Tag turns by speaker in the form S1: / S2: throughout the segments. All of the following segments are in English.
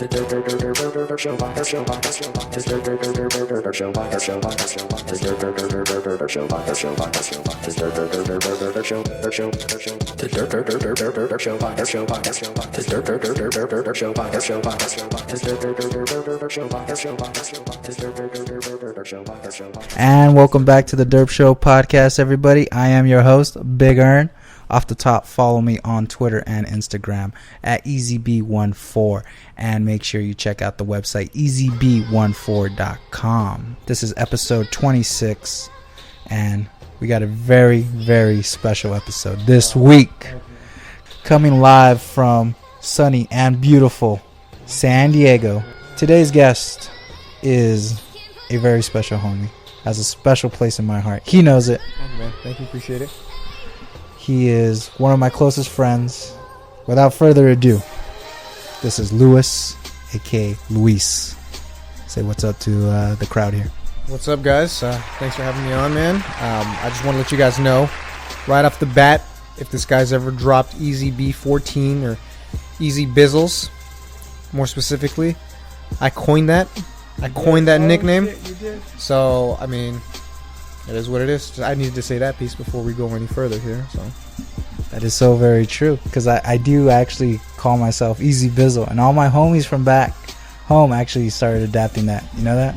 S1: And welcome back to the Durp Show podcast, everybody. I am your host, Big Ern. Off the top, follow me on Twitter and Instagram at ezb14, and make sure you check out the website ezb14.com. This is episode 26, and we got a very, very special episode this week. Coming live from sunny and beautiful San Diego. Today's guest is a very special homie. Has a special place in my heart. He knows it.
S2: Thank you, man. Thank you. Appreciate it.
S1: He is one of my closest friends. Without further ado, this is Luis, a.k.a. Luis. Say what's up to the crowd here.
S2: What's up, guys? Thanks for having me on, man. I just want to let you guys know, right off the bat, if this guy's ever dropped ezb14 or ezbizzles, more specifically, I coined that. Nickname.
S1: You did.
S2: So, I mean, it is what it is. I needed to say that piece before we go any further here. So
S1: that is so very true, because I do actually call myself ezbizzle, and all my homies from back home actually started adapting that. You know that?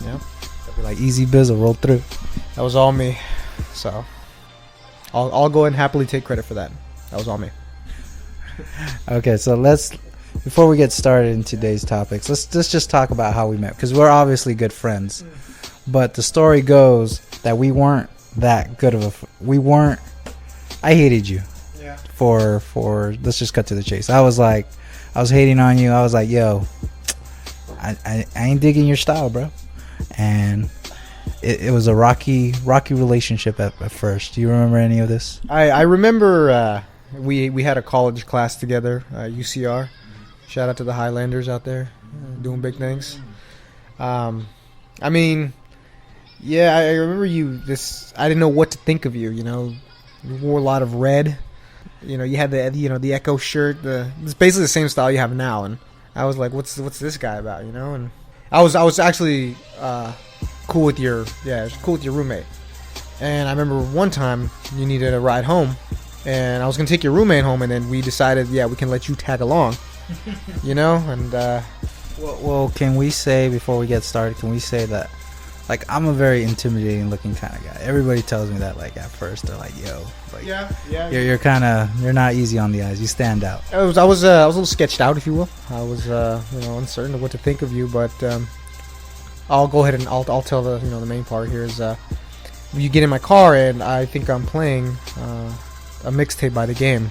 S2: Yeah.
S1: They'll be like, ezbizzle, roll through.
S2: That was all me. So I'll go ahead and happily take credit for that. That was all me.
S1: Okay, so before we get started in today's topics, let's just talk about how we met, because we're obviously good friends. But the story goes that we weren't that good of I hated you.
S2: Yeah.
S1: For let's just cut to the chase. I was hating on you. I was like, yo, I ain't digging your style, bro. And it was a rocky relationship at first. Do you remember any of this?
S2: I remember we had a college class together, UCR. Shout out to the Highlanders out there, doing big things. I mean, yeah, I remember you. I didn't know what to think of you. You know, you wore a lot of red. You know, you had the Echo shirt. It's basically the same style you have now. And I was like, what's this guy about? You know, and I was actually cool with your roommate. And I remember one time you needed a ride home, and I was gonna take your roommate home, and then we decided, we can let you tag along. You know, and
S1: well, can we say before we get started? Can we say that, like, I'm a very intimidating looking kind of guy. Everybody tells me that, like, at first they're like, "Yo, like, you're not easy on the eyes. You stand out."
S2: I was a little sketched out, if you will. I was uncertain of what to think of you, but I'll go ahead and I'll tell the main part here is you get in my car and I think I'm playing a mixtape by The Game.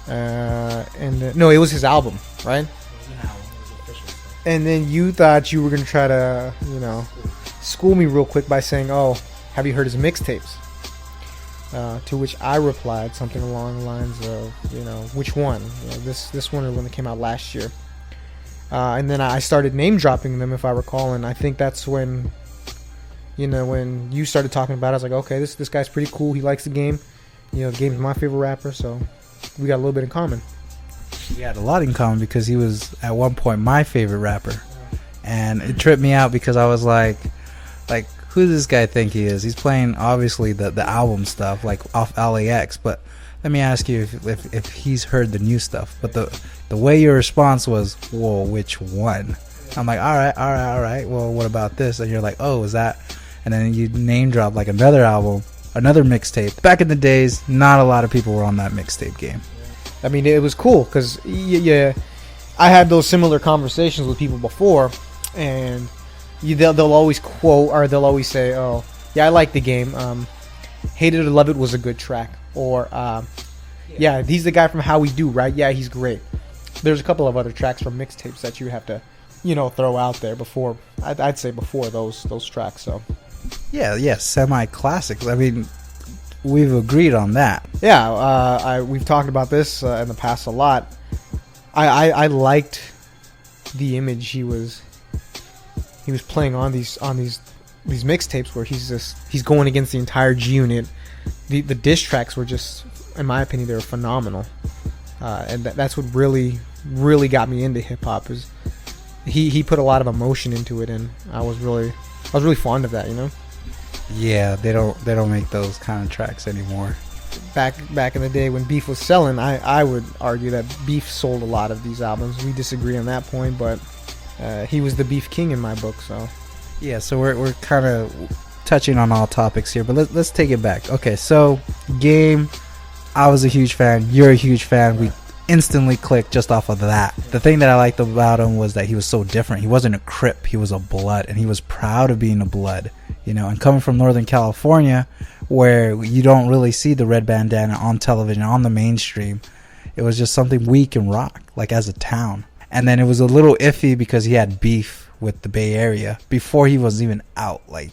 S2: No, it was his album, right? It was an album. It was official. And then you thought you were gonna try to, school me real quick by saying, "Oh, have you heard his mixtapes?" To which I replied something along the lines of, which one? This one or the one that came out last year. And then I started name dropping them, if I recall, and I think that's when, when you started talking about it, I was like, okay, this guy's pretty cool. He likes The Game. The Game's my favorite rapper, so we got a little bit in common.
S1: We had a lot in common because he was at one point my favorite rapper, and it tripped me out because I was like, who does this guy think he is? He's playing obviously the album stuff, like off LAX, but let me ask you if he's heard the new stuff. But the way your response was, whoa, which one? I'm like, all right. Well, what about this? And you're like, oh, is that? And then you name drop like another album, another mixtape. Back in the days, not a lot of people were on that mixtape game.
S2: I mean, it was cool because I had those similar conversations with people before, and they'll always quote, or they'll always say, "Oh, yeah, I like The Game. Hate It or Love It was a good track," or "Yeah, he's the guy from How We Do, right? Yeah, he's great." There's a couple of other tracks from mixtapes that you have to, throw out there before. I'd say before those tracks. So
S1: yeah, semi-classics. I mean, we've agreed on that.
S2: Yeah, we've talked about this in the past a lot. I liked the image he was playing on these mixtapes where he's going against the entire G Unit. The diss tracks were just, in my opinion, they were phenomenal, and that's what really got me into hip hop. Is he put a lot of emotion into it, and I was really fond of that, you know.
S1: Yeah, they don't make those kind of tracks anymore.
S2: Back in the day when Beef was selling, I would argue that Beef sold a lot of these albums. We disagree on that point, but he was the Beef King in my book. So
S1: yeah, so we're kind of touching on all topics here, but let's take it back. Okay, so Game, I was a huge fan. You're a huge fan. We instantly clicked just off of that. The thing that I liked about him was that he was so different. He wasn't a Crip, he was a Blood, and he was proud of being a Blood, you know. And coming from Northern California, where you don't really see the red bandana on television, on the mainstream, it was just something we can rock, like as a town. And then it was a little iffy because he had beef with the Bay Area before he was even out. Like,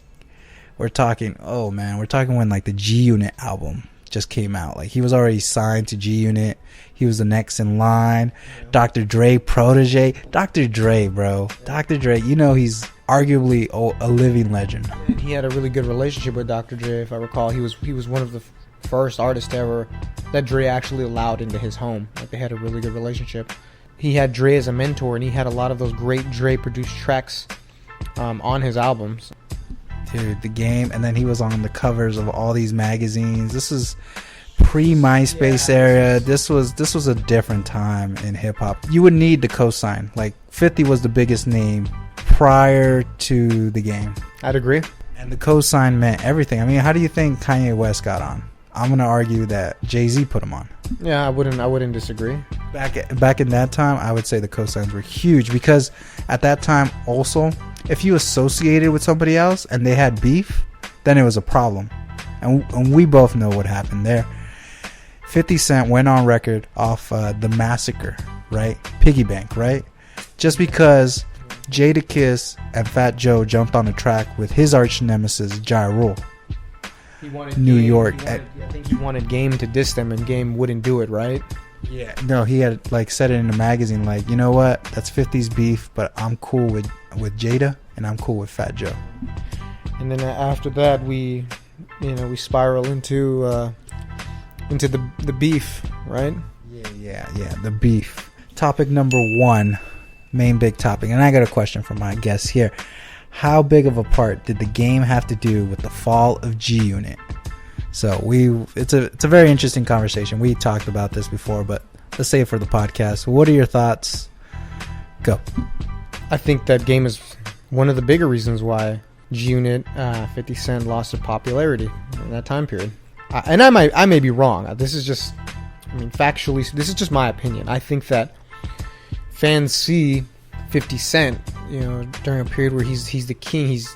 S1: we're talking when like the G Unit album just came out. Like, he was already signed to G Unit. He was the next in line. Dr. Dre protege. Dr. Dre, bro. Dr. Dre, you know, he's arguably a living legend.
S2: And he had a really good relationship with Dr. Dre, if I recall. He was one of the first artists ever that Dre actually allowed into his home. Like, they had a really good relationship. He had Dre as a mentor, and he had a lot of those great Dre produced tracks on his albums.
S1: Dude, the Game, and then he was on the covers of all these magazines. This is pre-MySpace era. This was a different time in hip-hop. You would need the cosign. Like, 50 was the biggest name prior to the Game.
S2: I'd agree.
S1: And the cosign meant everything. I mean, how do you think Kanye West got on? I'm gonna argue that Jay-Z put him on.
S2: Yeah, I wouldn't disagree.
S1: Back in that time, I would say the cosigns were huge, because at that time also, if you associated with somebody else and they had beef, then it was a problem. And we both know what happened there. 50 Cent went on record off the Massacre, right? Piggy Bank, right? Just because Jadakiss and Fat Joe jumped on the track with his arch nemesis, Ja Rule.
S2: He wanted
S1: New York.
S2: I think he wanted Game to diss them, and Game wouldn't do it, right?
S1: Yeah. No, he had like said it in a magazine, like, you know what? That's 50's beef, but I'm cool with Jada, and I'm cool with Fat Joe.
S2: And then after that, we spiral into the beef, right?
S1: Yeah. The beef. Topic number 1, main big topic, and I got a question for my guests here. How big of a part did the Game have to do with the fall of G Unit? So it's a very interesting conversation. We talked about this before, but let's say it for the podcast. What are your thoughts? Go.
S2: I think that Game is one of the bigger reasons why G Unit, 50 Cent lost their popularity in that time period. And I may be wrong. This is just, factually, this is just my opinion. I think that fans see 50 Cent, during a period where he's the king. He's,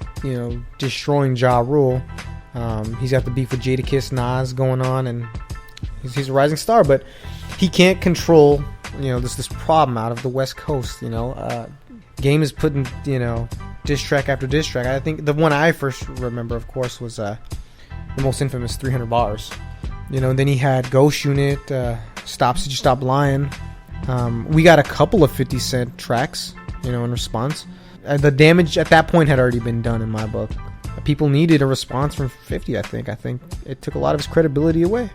S2: destroying Ja Rule. He's got the beef with Jadakiss, Nas going on, and he's a rising star. But he can't control, this problem out of the West Coast. Game is putting, diss track after diss track. I think the one I first remember, of course, was the most infamous 300 Bars. And then he had Ghost Unit, Stop Did You Stop Lying. We got a couple of 50 Cent tracks, in response. The damage at that point had already been done in my book. People needed a response from 50, I think. I think it took a lot of his credibility away.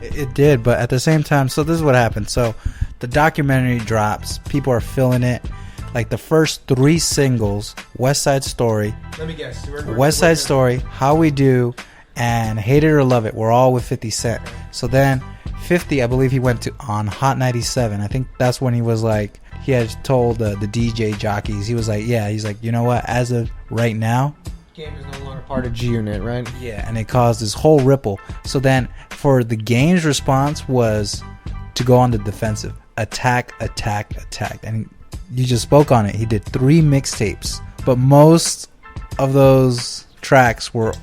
S1: It did, but at the same time, so this is what happened. So the documentary drops. People are feeling it. Like the first 3 singles, West Side Story.
S2: Let me guess.
S1: West Side Story, How We Do, and Hate It or Love It were all with 50 Cent. So then 50, I believe he went on Hot 97. I think that's when he was like, he had told the DJ jockeys, he was like, you know what, as of right now,
S2: Game is no longer part of G Unit, right?
S1: Yeah, and it caused this whole ripple. So then for the Game's response was to go on the defensive. Attack. And you just spoke on it. He did 3 mixtapes, but most of those tracks were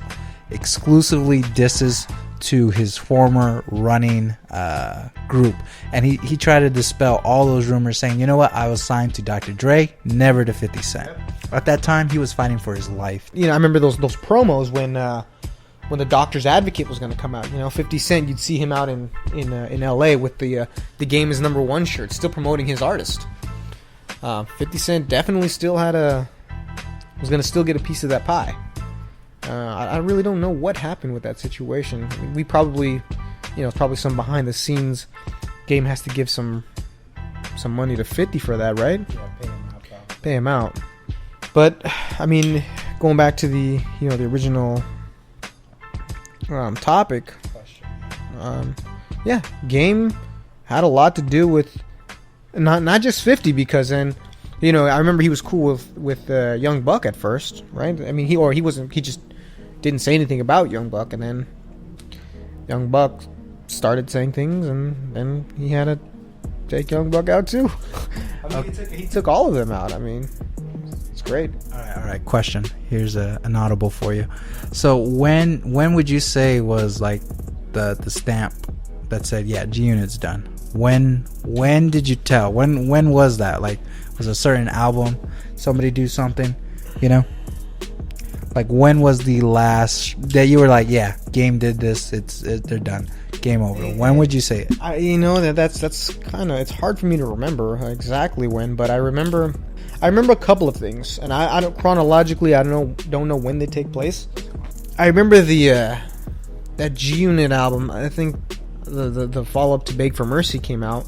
S1: exclusively disses to his former running group, and he tried to dispel all those rumors, saying, you know what, I was signed to Dr. Dre, never to 50 Cent. Yep. At that time, he was fighting for his life.
S2: I remember those promos when the Doctor's Advocate was going to come out. 50 Cent, you'd see him out in LA with the Game is number 1 shirt, still promoting his artist. 50 Cent definitely still was going to still get a piece of that pie. I really don't know what happened with that situation. We probably, it's probably some behind the scenes. Game has to give some money to 50 for that, right?
S1: Yeah,
S2: pay him out. But I mean, going back to the the original topic, yeah, Game had a lot to do with not just 50, because then I remember he was cool with Young Buck at first, right? I mean, he just didn't say anything about Young Buck, and then Young Buck started saying things, and then he had to take Young Buck out too. I mean, he took all of them out. I mean, it's great.
S1: All right. Question. Here's an audible for you. So when would you say was like the stamp that said, yeah, G Unit's done? When did you tell? When was that? Like, was a certain album, somebody do something, Like, when was the last that you were like, yeah, Game did this, they're done, game over? When would you say it?
S2: That's kind of, it's hard for me to remember exactly when, but I remember a couple of things, and I don't chronologically, I don't know when they take place. I remember that G Unit album. I think the follow up to Beg for Mercy came out.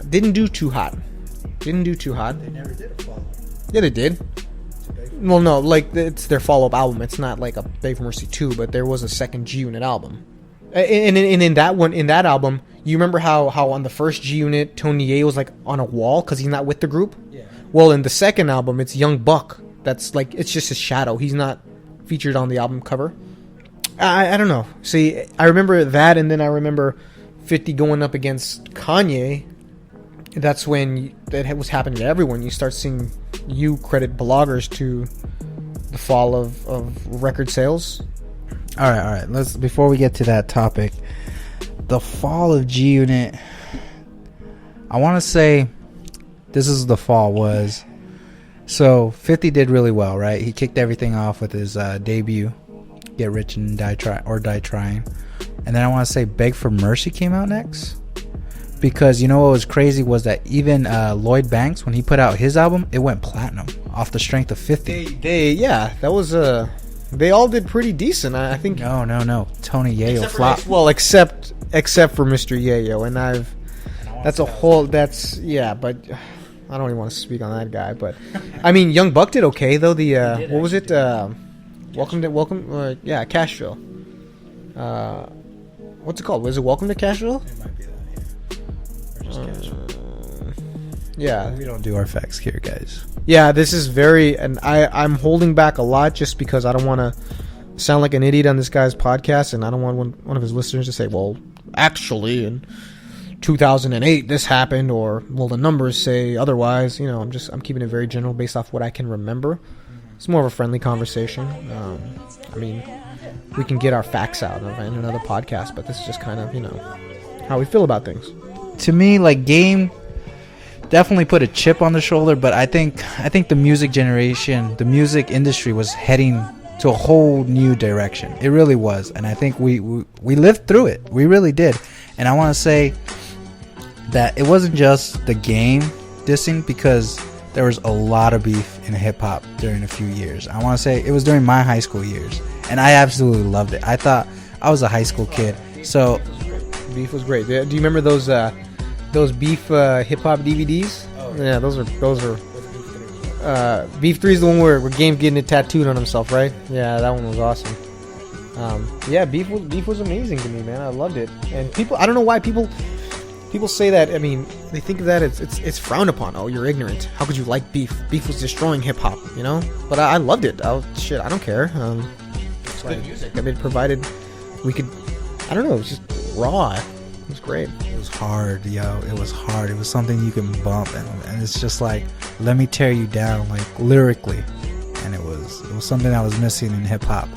S2: Didn't do too hot. They never did a follow up. Yeah, they did. Well, no, like, it's their follow up album. It's not like a Beg for Mercy 2, but there was a second G Unit album. And in that album, you remember how on the first G Unit, Tony Ye was like on a wall because he's not with the group? Yeah. Well, in the second album, it's Young Buck. That's like, it's just his shadow. He's not featured on the album cover. I don't know. See, I remember that, and then I remember 50 going up against Kanye. That's when that was happening to everyone. You start seeing you credit bloggers to the fall of record sales.
S1: All right. Let's, before we get to that topic, the fall of G Unit, I want to say this is the fall was, so 50 did really well, right? He kicked everything off with his debut, Get Rich and Die Trying. And then I want to say Beg for Mercy came out next. Because what was crazy was that even Lloyd Banks, when he put out his album, it went platinum off the strength of 50.
S2: That was they all did pretty decent. I think.
S1: No. Tony Yayo flopped.
S2: Well, except for Mr. Yayo, and that's a whole. That's but I don't even want to speak on that guy. But I mean, Young Buck did okay though. What was it? Welcome. Cashville. What's it called? Was it Welcome to Cashville?
S1: It might be that.
S2: Yeah.
S1: We don't do our facts here, guys.
S2: Yeah, this is very, and I'm holding back a lot just because I don't want to sound like an idiot on this guy's podcast, and I don't want one of his listeners to say, well, actually in 2008 this happened, or well, the numbers say otherwise. I'm keeping it very general based off what I can remember. It's more of a friendly conversation. I mean, we can get our facts out in another podcast, but this is just kind of how we feel about things.
S1: To me, like, Game definitely put a chip on the shoulder, but I think the music generation, the music industry was heading to a whole new direction. It really was, and I think we lived through it. We really did. And I want to say that it wasn't just the Game dissing, because there was a lot of beef in hip hop during a few years. I want to say it was during my high school years, and I absolutely loved it. I thought I was a high school kid, so
S2: beef was great. Do you remember those beef hip hop DVDs? Oh, yeah, those are. Beef 3 is the one where Game's getting it tattooed on himself, right? Yeah, that one was awesome. Beef was amazing to me, man. I loved it. And people, I don't know why people say that. I mean, they think that it's frowned upon. Oh, you're ignorant. How could you like beef? Beef was destroying hip hop, But I loved it. I don't care. It's good music. I mean, provided we could. I don't know. It was just raw. It was great.
S1: It was hard, yo. It was hard. It was something you can bump, and it's just like, let me tear you down, like, lyrically. And it was something that was missing in hip hop.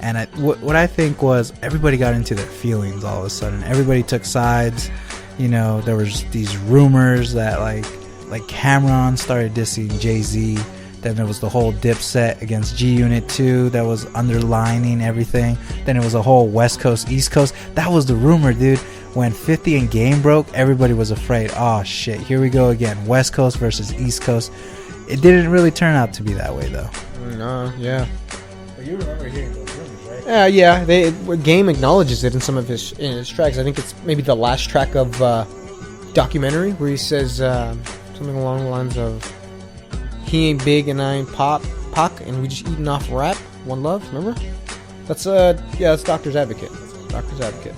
S1: And what I think was, everybody got into their feelings all of a sudden. Everybody took sides. There was these rumors that like Cameron started dissing Jay-Z. Then there was the whole Dipset against G Unit 2 that was underlining everything. Then it was a whole West Coast, East Coast. That was the rumor, dude. When 50 and Game broke, everybody was afraid. Oh, shit, here we go again. West Coast versus East Coast. It didn't really turn out to be that way, though.
S2: No, yeah.
S1: But you remember hearing those rumors, right?
S2: Yeah. Game acknowledges it in some of his tracks. I think it's maybe the last track of Documentary, where he says something along the lines of, He ain't big and I ain't Pac, and we just eating off rap. One love, remember? That's that's Doctor's Advocate. Doctor's Advocate.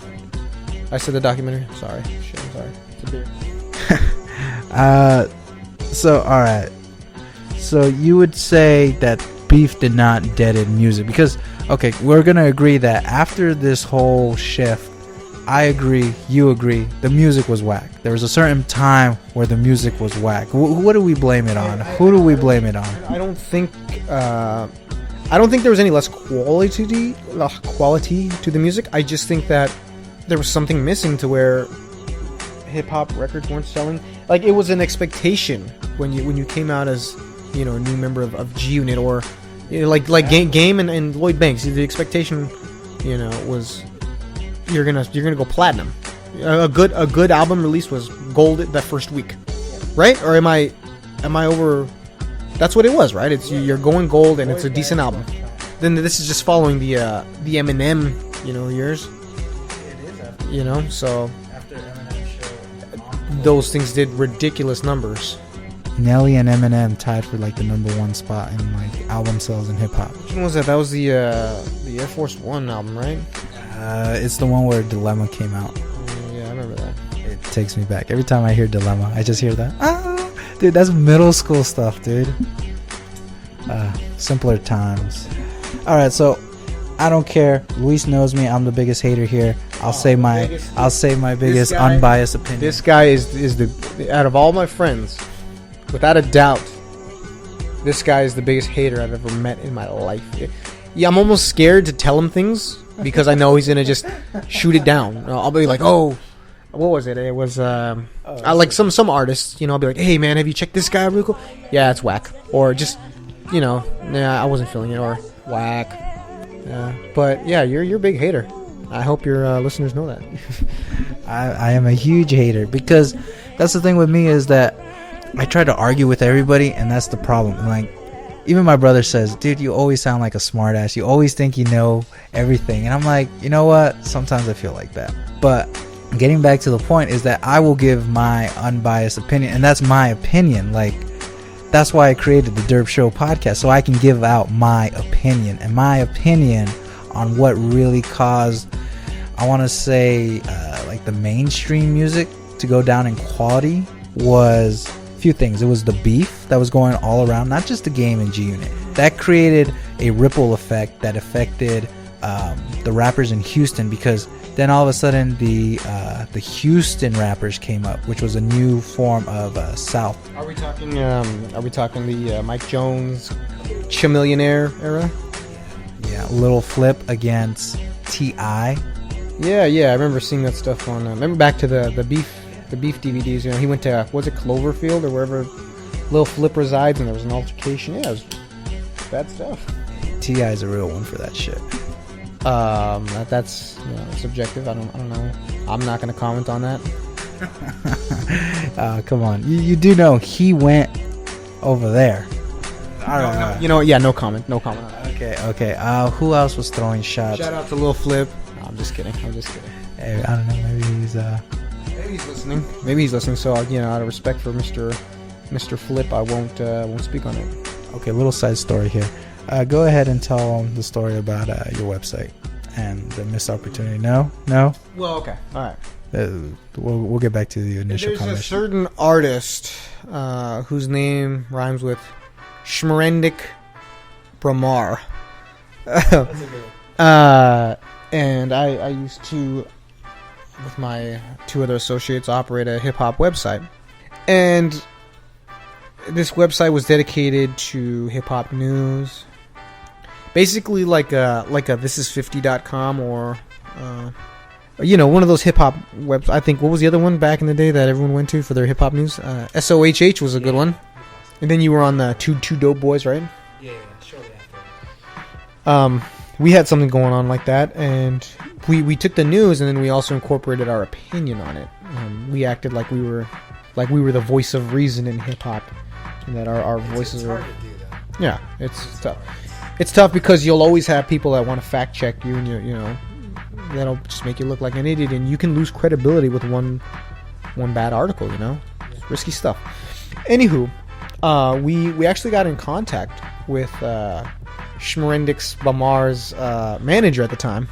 S2: I said the documentary. Sorry. Shit, I'm sorry. It's a beer.
S1: So all right. So you would say that beef did not deaden music because okay, we're gonna agree that after this whole shift, I agree, you agree, the music was whack. There was a certain time where the music was whack. What do we blame it on? Who do we blame it on?
S2: I don't think there was any less quality to the music. I just think that there was something missing to where hip hop records weren't selling. Like it was an expectation when you came out as a new member of G Unit or like Game and Lloyd Banks. The expectation was you're gonna go platinum. A good album release was gold that first week, right? Or am I over? That's what it was, right? It's you're going gold and it's a decent album. Then this is just following the Eminem years. So
S1: After Eminem show,
S2: those things did ridiculous numbers.
S1: Nelly and Eminem tied for like the #1 spot in like album sales in hip hop.
S2: Which one was that? That was the Air Force One album, right?
S1: It's the one where Dilemma came out.
S2: Yeah, I remember that.
S1: It takes me back. Every time I hear Dilemma, I just hear that. Dude, that's middle school stuff, dude. Simpler times. All right, so I don't care. Luis knows me. I'm the biggest hater here. I'll say my biggest unbiased opinion.
S2: This guy is the out of all my friends, without a doubt. This guy is the biggest hater I've ever met in my life. Yeah, I'm almost scared to tell him things because I know he's gonna just shoot it down. I'll be like, oh, what was it? It was I like some artists. I'll be like, hey man, have you checked this guy real quick? Yeah, it's whack. Or just nah, I wasn't feeling it. Or whack. But yeah, you're a big hater. I hope your listeners know that.
S1: I am a huge hater because that's the thing with me is that I try to argue with everybody, and that's the problem. Like, even my brother says, dude, you always sound like a smartass. You always think you know everything. And I'm like, you know what? Sometimes I feel like that. But getting back to the point is that I will give my unbiased opinion, and that's my opinion. Like, that's why I created the Durp Show podcast, so I can give out my opinion. And my opinion on what really caused, I want to say, like the mainstream music to go down in quality was few things. It was the beef that was going all around, not just the Game and G Unit. That created a ripple effect that affected the rappers in Houston, because then all of a sudden the Houston rappers came up, which was a new form of South.
S2: Are we talking the Mike Jones Chamillionaire era?
S1: Yeah, Little Flip against T.I.
S2: Yeah, I remember seeing that stuff on. Remember back to the beef DVDs. He went to was it Cloverfield or wherever Lil Flip resides, and there was an altercation. Yeah, it was bad stuff.
S1: T.I. is a real one for that shit.
S2: That's subjective. I don't know. I'm not gonna comment on that.
S1: Come on, you do know he went over there. I don't know.
S2: No comment. No comment on that.
S1: Okay. Who else was throwing shots?
S2: Shout out to Lil Flip. No, I'm just kidding.
S1: Hey, I don't know. Maybe he's
S2: listening. So out of respect for Mr. Flip, I won't speak on it.
S1: Okay, little side story here. Go ahead and tell them the story about your website and the missed opportunity. No.
S2: Well, okay, all right.
S1: We'll get back to the initial
S2: There's
S1: conversation.
S2: a certain artist whose name rhymes with Shemdrick Blamar. And I used to, with my two other associates, operate a hip-hop website. And this website was dedicated to hip-hop news. Basically like a thisis50.com or one of those hip-hop webs. I think, what was the other one back in the day that everyone went to for their hip-hop news? SOHH was a good one. And then you were on the two dope boys, right?
S1: Yeah, shortly after.
S2: We had something going on like that, and we took the news, and then we also incorporated our opinion on it. We acted like we were the voice of reason in hip hop, and that our voices were.
S1: Hard to do that.
S2: Yeah, it's tough. It's tough because you'll always have people that want to fact check you, and that'll just make you look like an idiot, and you can lose credibility with one bad article. It's risky stuff. Anywho, we actually got in contact with Shemdrick Blamar's manager at the time,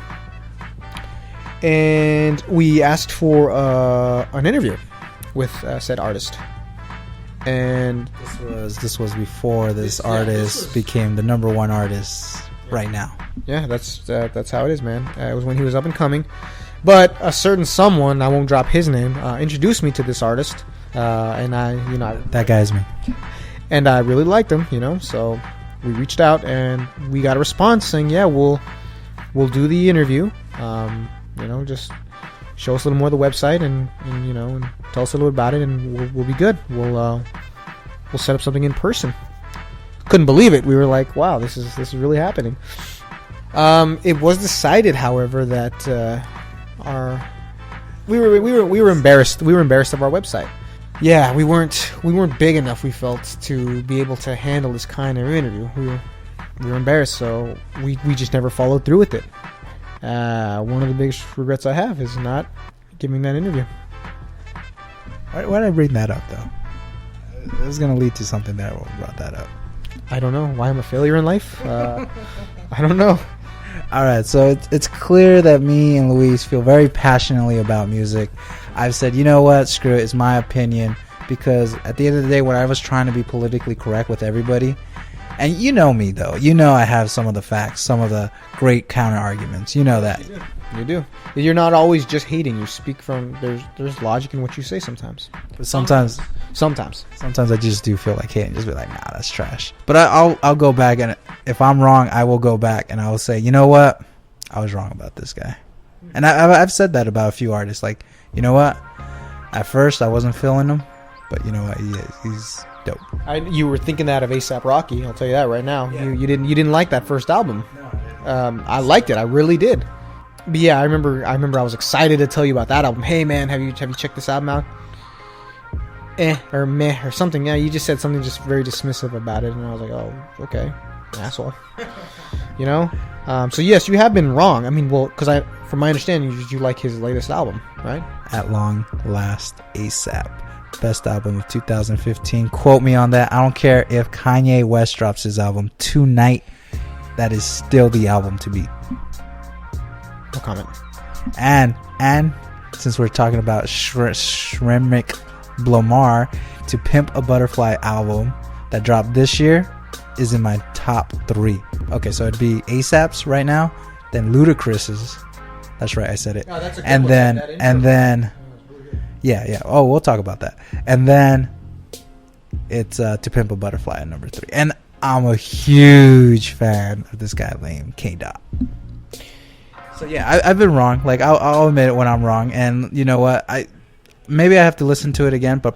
S2: and we asked for an interview with said artist. And
S1: this was before this artist became the number one artist right now.
S2: Yeah, that's how it is, man. It was when he was up and coming, but a certain someone, I won't drop his name, introduced me to this artist, and
S1: that guy's me,
S2: and I really liked him, So we reached out and we got a response saying, yeah, we'll do the interview. Just show us a little more of the website and tell us a little about it, and we'll be good. We'll set up something in person. Couldn't believe it. We were like, wow, this is really happening. It was decided, however, that we were embarrassed. We were embarrassed of our website. Yeah, we weren't big enough, we felt, to be able to handle this kind of interview. We were embarrassed, so we just never followed through with it. One of the biggest regrets I have is not giving that interview.
S1: Why did I bring that up, though? It was going to lead to something there when I brought that up.
S2: I don't know why I'm a failure in life. I don't know.
S1: All right, so it's clear that me and Luis feel very passionately about music. I've said, you know what, screw it, it's my opinion, because at the end of the day, when I was trying to be politically correct with everybody, and you know me, though, I have some of the facts, some of the great counter arguments, that.
S2: You do. You're not always just hating. You speak from there's logic in what you say sometimes.
S1: But sometimes I just do feel like hating. Just be like, nah, that's trash. But I'll go back, and if I'm wrong, I will go back and I will say, you know what, I was wrong about this guy. And I've said that about a few artists. Like, you know what, at first I wasn't feeling him, but you know what, he's dope.
S2: You were thinking that of A$AP Rocky. I'll tell you that right now. Yeah. You didn't like that first album. No, I liked it. I really did. But yeah, I remember I was excited to tell you about that album. Hey man, have you checked this album out? Or meh or something. Yeah, you just said something just very dismissive about it, and I was like, oh, okay, asshole. So yes, you have been wrong. I mean, well, because from my understanding, you like his latest album, right?
S1: At long last, A$AP. Best album of 2015. Quote me on that. I don't care if Kanye West drops his album tonight. That is still the album to beat.
S2: No comment.
S1: And since we're talking about Shemdrick Blamar, To Pimp a Butterfly album that dropped this year is in my top 3. Okay, so it'd be A$AP's right now, then Ludacris's. That's right, I said it. Oh, that's a good one. And then yeah. Oh, we'll talk about that. And then it's To Pimp a Butterfly at number 3. And I'm a huge fan of this guy named K-Dot. So yeah, I've been wrong. Like I'll admit it when I'm wrong, and you know what? Maybe I have to listen to it again, but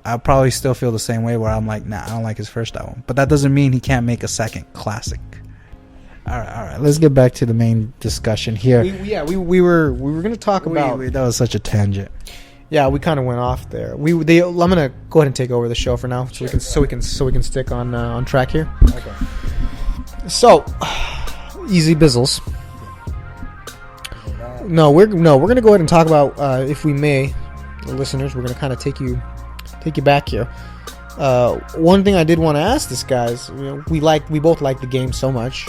S1: I'll probably still feel the same way where I'm like, nah, I don't like his first album. But that doesn't mean he can't make a second classic. All right. Let's get back to the main discussion here.
S2: We were going to talk about.
S1: That was such a tangent.
S2: Yeah, we kind of went off there. I'm gonna go ahead and take over the show for now, so we can stick on track here.
S1: Okay.
S2: So, ezbizzles. No, we're gonna go ahead and talk about, if we may, the listeners. We're gonna kind of take you back here. One thing I did want to ask this guys, we both like the game so much.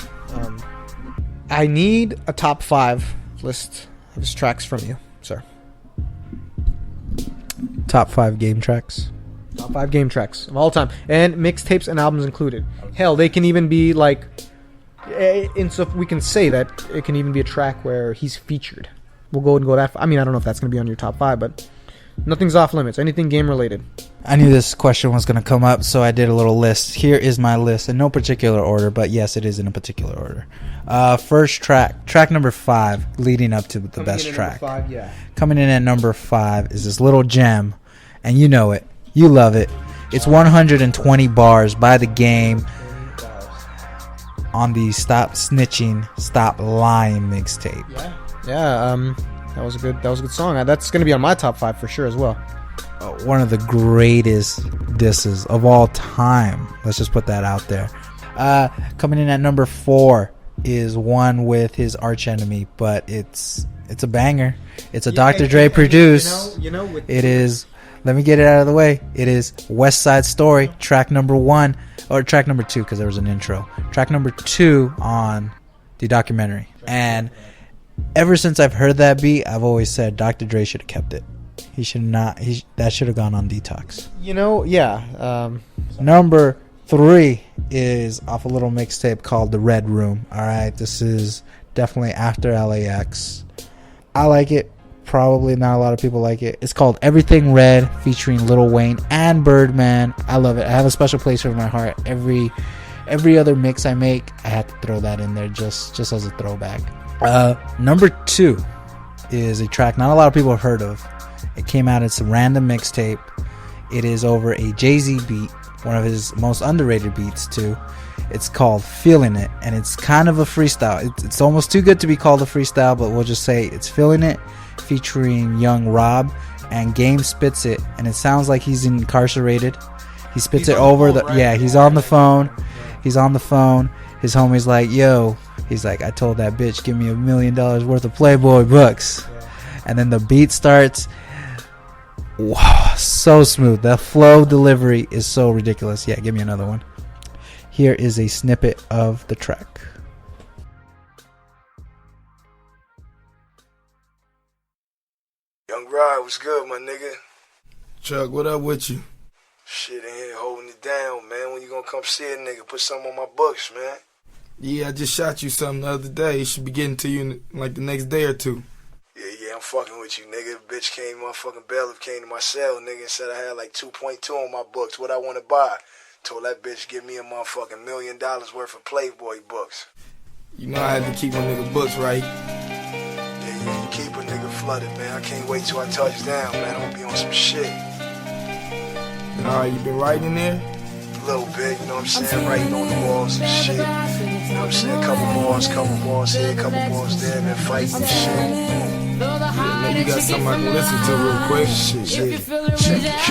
S2: I need a top 5 list of his tracks from you, sir.
S1: Top 5 game tracks.
S2: Top 5 game tracks of all time, and mixtapes and albums included. Hell, they can even be like. And so we can say that it can even be a track where he's featured. We'll go and go that far. I mean, I don't know if that's going to be on your top 5, but nothing's off limits. Anything game related.
S1: I knew this question was going to come up, so I did a little list. Here is my list in no particular order, but yes, it is in a particular order. First track number 5, leading up to the best track. Coming in at number 5 is this little gem, and you know it. You love it. It's 120 bars by The Game on the Stop Snitching, Stop Lying mixtape.
S2: Yeah. That was a good song. That's going to be on my top 5 for sure as well.
S1: One of the greatest disses of all time. Let's just put that out there. Coming in at number 4 is one with his arch enemy, but it's a banger. It's a Dr. Dre produced. It is let me get it out of the way. It is West Side Story, track number 1, or track number 2, because there was an intro. Track number 2 on the documentary. And ever since I've heard that beat, I've always said Dr. Dre should have kept it. He should not. That should have gone on Detox.
S2: You know, yeah.
S1: Number 3 is off a little mixtape called The Red Room. All right, this is definitely after LAX. I like it. Probably not a lot of people like it. It's called Everything Red, featuring Lil Wayne and Birdman. I love it. I have a special place for my heart. Every other mix I make, I have to throw that in there just as a throwback. Number 2 is a track not a lot of people have heard of. It came out as a random mixtape. It is over a Jay-Z beat, one of his most underrated beats too. It's called Feeling It, and it's kind of a freestyle. It's almost too good to be called a freestyle, but we'll just say it's Feeling It, featuring Young Rob, and Game spits it, and it sounds like he's incarcerated. He spits it over the phone, right? Yeah, he's on the phone. He's on the phone. His homie's like, yo, he's like, I told that bitch, give me $1 million worth of Playboy books. And then the beat starts. Wow, so smooth. The flow delivery is so ridiculous. Yeah, give me another one. Here is a snippet of the track.
S3: Young Rod, what's good, my nigga?
S4: Chuck, what up with you?
S3: Shit in here holding it down, man. When you gonna come see a nigga? Put something on my books, man.
S4: Yeah, I just shot you something the other day. It should be getting to you in like the next day or two.
S3: Yeah, I'm fucking with you, nigga. Bitch came, motherfucking bailiff came to my cell, nigga, and said I had like 2.2 on my books. What I want to buy? Told that bitch give me a motherfucking $1 million worth of Playboy books.
S4: You know I had to keep my nigga books right.
S3: Yeah, you keep a nigga flooded, man. I can't wait till I touch down, man. I'm gonna be on some shit.
S4: Alright, you been writing there?
S3: A little bit, you know what I'm saying? Writing on the walls and shit. You know what I'm saying? Couple bars here, couple bars there, and then fighting and shit.
S4: Yeah, you got something I can listen to real quick.
S3: Shit.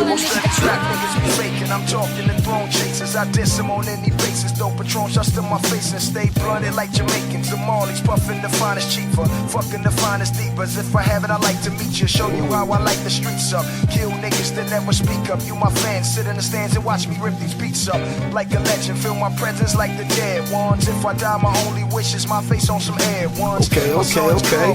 S3: Most of the trap niggas be faking. I'm talking in throne chasers. I diss them on any basis. Though Patron just in my face and stay blunted like Jamaicans. The Marleys puffing the finest cheaper. Fucking the finest deepers. If I have it, I like to meet you. Show you how I like the streets up. Kill niggas that never speak up. You my fans. Sit in the stands and watch me rip these beats up. Like a legend. Feel my presence like the dead ones. If I die, my only wish is my face on some air ones.
S4: Okay.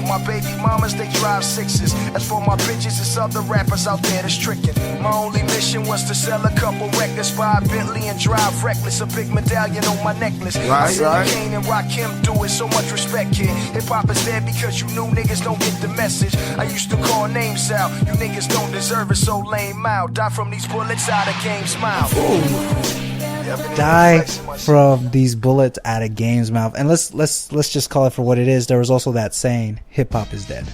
S3: My baby mamas, they drive 6s. As for my bitches, it's other rappers out there that's tricking. My only mission was to sell a couple records, buy a Bentley and drive reckless. A big medallion on my necklace.
S4: Right.
S3: Kane and Rakim do it, so much respect, kid. Hip hop is dead because you new niggas don't get the message. I used to call names out. You niggas don't deserve it, so lame out. Die from these bullets out of Game's mouth.
S1: Die from these bullets out of Game's mouth. And let's just call it for what it is. There was also that saying, hip hop is dead.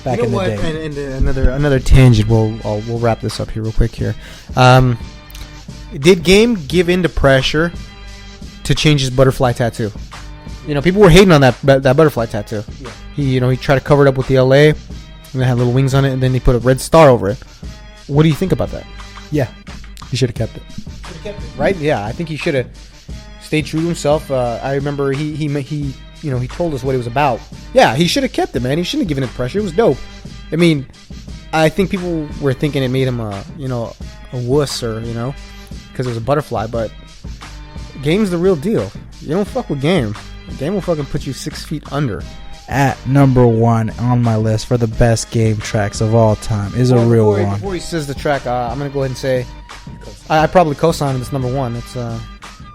S1: Back in the day.
S2: And another tangent. We'll wrap this up here real quick here. Did Game give in to pressure to change his butterfly tattoo? You know, people were hating on that butterfly tattoo. Yeah. He tried to cover it up with the LA, and it had little wings on it, and then he put a red star over it. What do you think about that?
S1: Yeah, he should have kept it.
S2: Right? Yeah, I think he should have stayed true to himself. I remember he told us what it was about. Yeah, he should have kept it, man. He shouldn't have given it pressure. It was dope. I mean, I think people were thinking it made him a wuss or, because it was a butterfly, but Game's the real deal. You don't fuck with Game. Game will fucking put you 6 feet under.
S1: At number 1 on my list for the best Game tracks of all time is a real one.
S2: Before he says the track, I'm going to go ahead and say I probably co-sign this number 1. It's go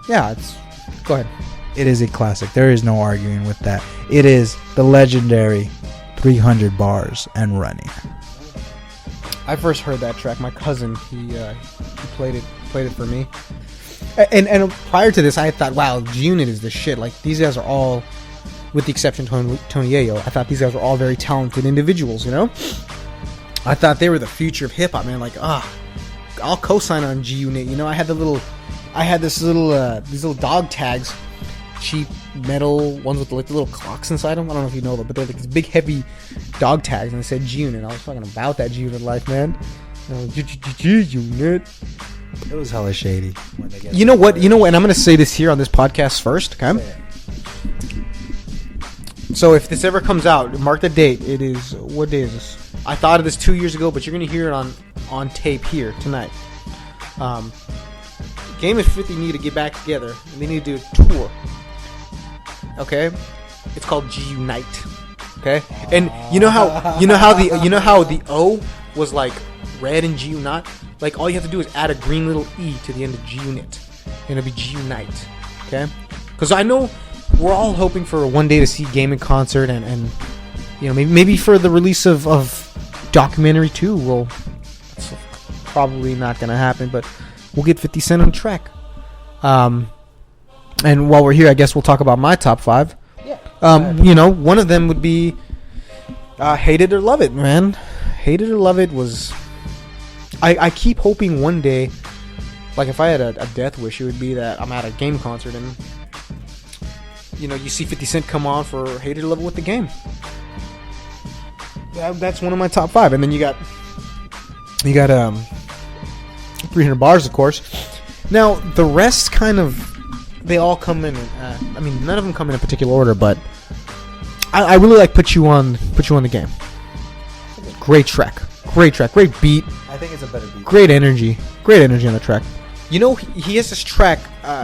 S2: ahead.
S1: It is a classic. There is no arguing with that. It is the legendary 300 Bars and Running.
S2: I first heard that track. My cousin, he played it for me. And prior to this, I thought, wow, G-Unit is the shit. Like, these guys are all, with the exception of Tony Yayo, I thought these guys were all very talented individuals, I thought they were the future of hip-hop, man. Like, I'll co-sign on G-Unit. I had these little dog tags, cheap metal ones with like the little clocks inside them. I don't know if you know them, but they're like these big heavy dog tags, and it said G-Unit. I was fucking about that G-Unit life, man. G-Unit.
S1: It was hella shady.
S2: You know what? And I'm going to say this here on this podcast first, okay? So if this ever comes out, mark the date. It is, what day is this? I thought of this 2 years ago, but you're going to hear it on on tape here tonight. Game is 50 need to get back together, and they need to do a tour. Okay, it's called G Unite. Okay, and you know how the O was like red in G Unite. Like all you have to do is add a green little E to the end of G Unit, and it'll be G Unite. Okay, because I know we're all hoping for one day to see Game in concert, and you know maybe for the release of documentary too. Well, it's probably not gonna happen, but we'll get 50 Cent on track. And while we're here, I guess we'll talk about my top 5. Yeah. You know, one of them would be Hate It or Love It, man. Hate It or Love It was... I keep hoping one day, like if I had a death wish, it would be that I'm at a Game concert and, you know, you see 50 Cent come on for Hate It or Love It with the Game. That's one of my top 5. And then you got 300 bars, of course. Now, the rest kind of... They all come in... I mean, none of them come in a particular order, but... I really like Put You On the Game. Great track. Great beat.
S1: I think it's a better beat.
S2: Great energy on the track. You know, he has this track.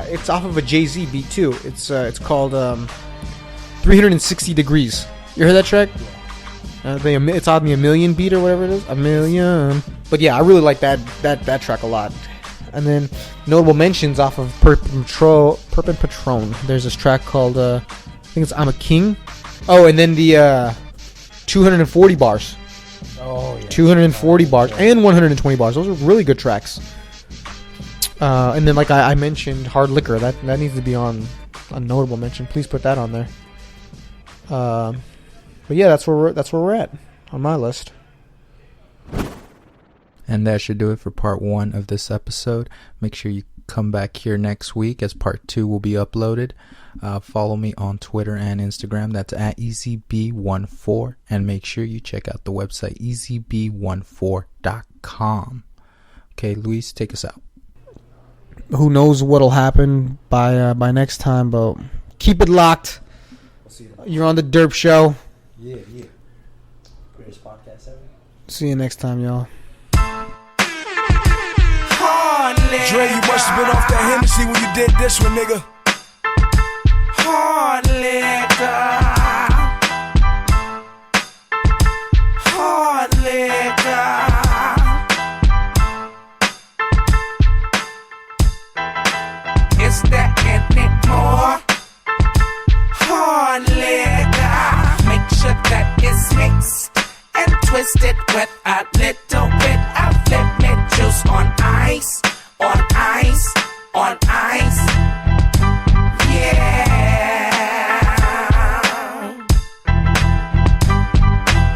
S2: It's off of a Jay-Z beat, too. It's called 360 Degrees. You heard that track? It's on the A Million beat or whatever it is. A Million. But yeah, I really like that track a lot. And then notable mentions off of Perp Patron. There's this track called I think it's I'm a King. Oh, and then the 240 bars.
S1: Oh yeah.
S2: 240 bars and 120 bars. Those are really good tracks. And then like I mentioned Hard Liquor. That needs to be on a notable mention. Please put that on there. But yeah, that's where we're at on my list.
S1: And that should do it for part 1 of this episode. Make sure you come back here next week as part 2 will be uploaded. Follow me on Twitter and Instagram. That's at ezb14. And make sure you check out the website ezb14.com. Okay, Luis, take us out.
S2: Who knows what'll happen by next time, but keep it locked. You're on the Durp Show.
S1: Yeah. Greatest podcast ever.
S2: See you next time, y'all.
S3: Dre, you must have been off that Hennessy when you did this one, nigga. Hard liquor. Hard liquor. Is there any more? Hard liquor. Make sure that it's mixed and twisted with a little bit of lemon juice on ice. On ice, on ice, yeah.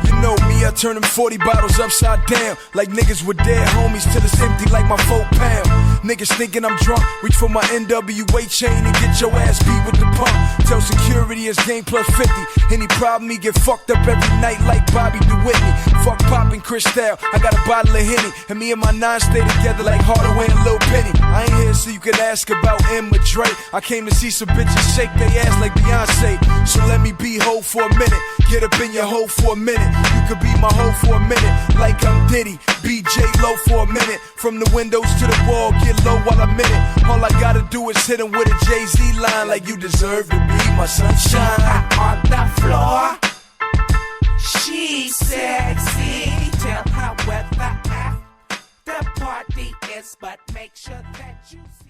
S3: You know me, I turn them 40 bottles upside down. Like niggas with dead homies till it's empty like my 4 pound. Niggas thinking I'm drunk, reach for my NWA chain and get your ass beat with the pump. Tell security it's game plus 50. Any problem, he get fucked up every night like Bobby DeWhitney. Fuck poppin' Cristal, I got a bottle of Henny. And me and my 9 stay together like Hardaway and Lil Penny. I ain't here so you can ask about M or Dre. I came to see some bitches shake their ass like Beyonce. So let me be hoe for a minute. Get up in your hoe for a minute. You could be my hoe for a minute. Like I'm Diddy, BJ Low for a minute. From the windows to the wall, get low while I'm in it. All I gotta do is hit him with a Jay-Z line. Like you deserve to be my sunshine. On the floor, she's sexy. Tell her where the party is, but make sure that you see.